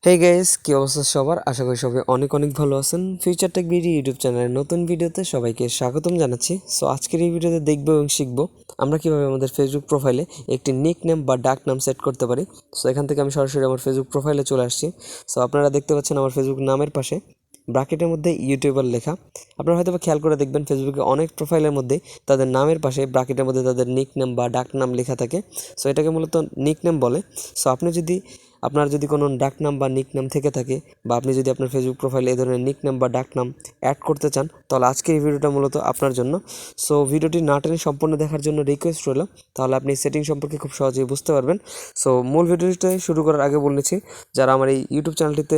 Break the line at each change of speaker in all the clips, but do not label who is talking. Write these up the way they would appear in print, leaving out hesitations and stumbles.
Hey guys, কি অবস্থা সবার? আশা করি সবাই অনেক অনেক ভালো আছেন। ফিউচার টেক বিডি ইউটিউব চ্যানেলের নতুন ভিডিওতে সবাইকে স্বাগতম জানাচ্ছি। সো আজকের এই ভিডিওতে দেখব এবং শিখব আমরা কিভাবে আমাদের ফেসবুক প্রোফাইলে একটি নিক নেম বা ডাক নাম সেট করতে পারি। সো এখান থেকে আমি সরাসরি আমার ফেসবুক প্রোফাইলে চলে আসছি। সো আপনারা দেখতে পাচ্ছেন আমার ফেসবুক নামের পাশে ব্র্যাকেটের মধ্যে ইউটিউবার লেখা। আপনারা হয়তো খেয়াল করে দেখবেন ফেসবুকে অনেক প্রোফাইলের মধ্যে তাদের নামের পাশে ব্র্যাকেটের মধ্যে তাদের নিক নেম বা ডাক নাম লেখা থাকে। সো এটাকে মূলত নিক নেম বলে। সো আপনার যদি কোনো ডাক নাম বা নিক নাম থেকে থাকে বা আপনি যদি আপনার ফেসবুক প্রোফাইলে এই ধরনের নিক নাম বা ডাক নাম অ্যাড করতে চান, তাহলে আজকের এই ভিডিওটা মূলত আপনার জন্য। সো ভিডিওটি না টেনে সম্পূর্ণ দেখার জন্য রিকোয়েস্ট রইল, তাহলে আপনি সেটিং সম্পর্কে খুব সহজেই বুঝতে পারবেন। সো মূল ভিডিওটি শুরু করার আগে বলেছি, যারা আমার এই ইউটিউব চ্যানেলটিতে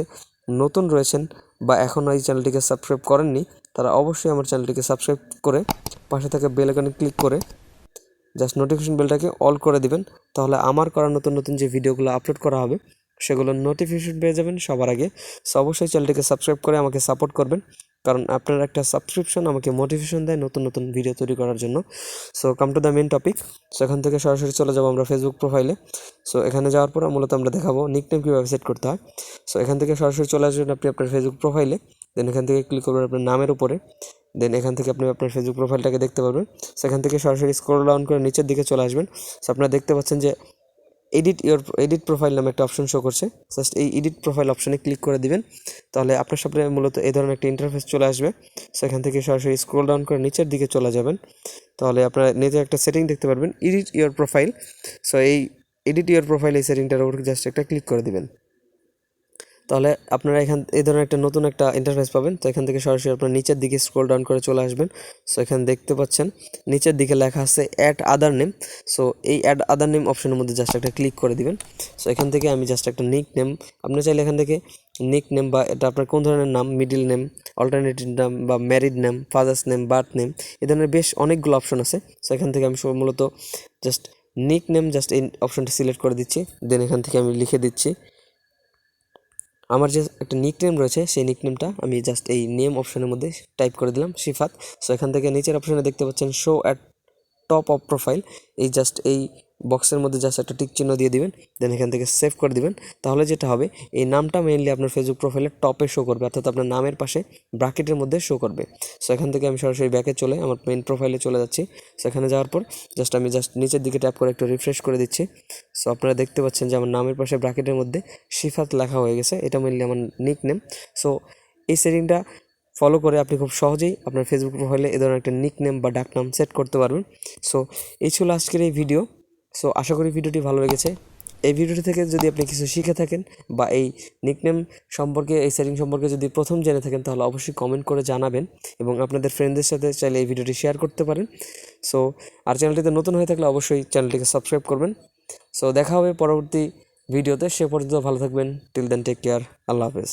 নতুন রয়েছেন বা এখনও এই চ্যানেলটিকে সাবস্ক্রাইব করেননি, তারা অবশ্যই আমার চ্যানেলটিকে সাবস্ক্রাইব করে পাশে থাকা বেল আইকনে ক্লিক করে জাস্ট নোটিফিকেশন বেলটাকে অল করে দিবেন। তাহলে আমার করা নতুন নতুন যে ভিডিওগুলো আপলোড করা হবে সেগুলোর নোটিফিকেশন পেয়ে যাবেন সবার আগে। সো অবশ্যই চ্যানেলটিকে সাবস্ক্রাইব করে আমাকে সাপোর্ট করবেন, কারণ আপনার একটা সাবস্ক্রিপশন আমাকে মোটিভেশন দেয় নতুন নতুন ভিডিও তৈরি করার জন্য। So come to the main topic. So এখান থেকে সরাসরি চলে যাবো আমরা ফেসবুক প্রোফাইলে। সো এখানে যাওয়ার পর মূলত আমরা দেখাবো নিকনেম কীভাবে সেট করতে হয়। সো এখান থেকে সরাসরি চলে আসবেন আপনি আপনার ফেসবুক প্রোফাইলে। দেন এখান থেকে ক্লিক করবেন আপনার নামের উপরে। দেন এখান থেকে আপনি আপনার ফেসবুক প্রোফাইলটাকে দেখতে পারবেন। সেখান থেকে সরাসরি স্ক্রল ডাউন করে নিচের দিকে চলে আসবেন। সো আপনারা দেখতে পাচ্ছেন যে এডিট প্রোফাইল নামে একটা অপশন শো করছে। জাস্ট এই এডিট প্রোফাইল অপশনে ক্লিক করে দিবেন, তাহলে আপনার সামনে মূলত এই ধরনের একটা ইন্টারফেস চলে আসবে। সেখান থেকে সরাসরি স্ক্রল ডাউন করে নিচের দিকে চলে যাবেন, তাহলে আপনারা নিচে একটা সেটিং দেখতে পারবেন, এডিট ইওর প্রোফাইল। সো এই এডিট ইওর প্রোফাইল এই সেটিংটার উপর জাস্ট একটা ক্লিক করে দিবেন, তাহলে আপনারা এই ধরনের একটা নতুন একটা ইন্টারফেস পাবেন। তো এখান থেকে সরাসরি আপনার নিচের দিকে স্ক্রল ডাউন করে চলে আসবেন। সো এখানে দেখতে পাচ্ছেন নিচের দিকে লেখা আছে অ্যাড আদার নেম। সো এই অ্যাড আদার নেম অপশনের মধ্যে জাস্ট একটা ক্লিক করে দিবেন। সো এখান থেকে আমি জাস্ট একটা নিক নেম, আপনি চাইলে এখান থেকে নিক নেম বা এটা আপনার কোন ধরনের নাম, মিডিল নেম, অল্টারনেটিভ নাম বা married name, father's name, birth name, এ ধরনের বেশ অনেকগুলো অপশন আছে। সো এখান থেকে আমি মূলত জাস্ট নিক নেম জাস্ট এই অপশনটা সিলেক্ট করে দিচ্ছি। দেন এখান থেকে আমি লিখে দিচ্ছি আমার যে একটা নিকনেম রয়েছে, সেই নিকনেমটা আমি জাস্ট এই নেম অপশনের মধ্যে টাইপ করে দিলাম, শিফাত। সো এখান থেকে নিচের অপশনে দেখতে পাচ্ছেন show at top of profile, এই জাস্ট এই বক্সের মধ্যে জাস্ট একটা টিক চিহ্ন দিয়ে দিবেন। দেন এখান থেকে সেভ করে দিবেন। তাহলে যেটা হবে, এই নামটা মেইনলি আপনার ফেসবুক প্রোফাইলের টপে শো করবে, অর্থাৎ আপনার নামের পাশে ব্র্যাকেটের মধ্যে শো করবে। সো এখান থেকে আমি সরাসরি ব্যাকে চলে আমার মেইন প্রোফাইলে চলে যাচ্ছি। সো এখানে যাওয়ার পর আমি জাস্ট নিচের দিকে ট্যাপ করে একটু রিফ্রেশ করে দিচ্ছি। সো আপনারা দেখতে পাচ্ছেন যে আমার নামের পাশে ব্র্যাকেটের মধ্যে শিফাত লেখা হয়ে গেছে, এটা মেইনলি আমার নিক নেম। সো এই সেটিংটা ফলো করে আপনি খুব সহজেই আপনার ফেসবুক প্রোফাইলে এ ধরনের একটা নিক নেম বা ডাক নাম সেট করতে পারবেন। সো এই ছিল আজকের এই ভিডিও। সো আশা করি ভিডিওটি ভালো লেগেছে। এই ভিডিওটি থেকে যদি আপনি কিছু শিখে থাকেন বা এই নিকনেম সম্পর্কে, এই সেটিং সম্পর্কে যদি প্রথম জেনে থাকেন, তাহলে অবশ্যই কমেন্ট করে জানাবেন এবং আপনাদের ফ্রেন্ডদের সাথে চাইলে এই ভিডিওটি শেয়ার করতে পারেন। সো আর চ্যানেলটিতে নতুন হয়ে থাকলে অবশ্যই চ্যানেলটিকে সাবস্ক্রাইব করবেন। সো দেখা হবে পরবর্তী ভিডিওতে, সে পর্যন্ত ভালো থাকবেন। টিল দেন টেক কেয়ার, আল্লাহ হাফেজ।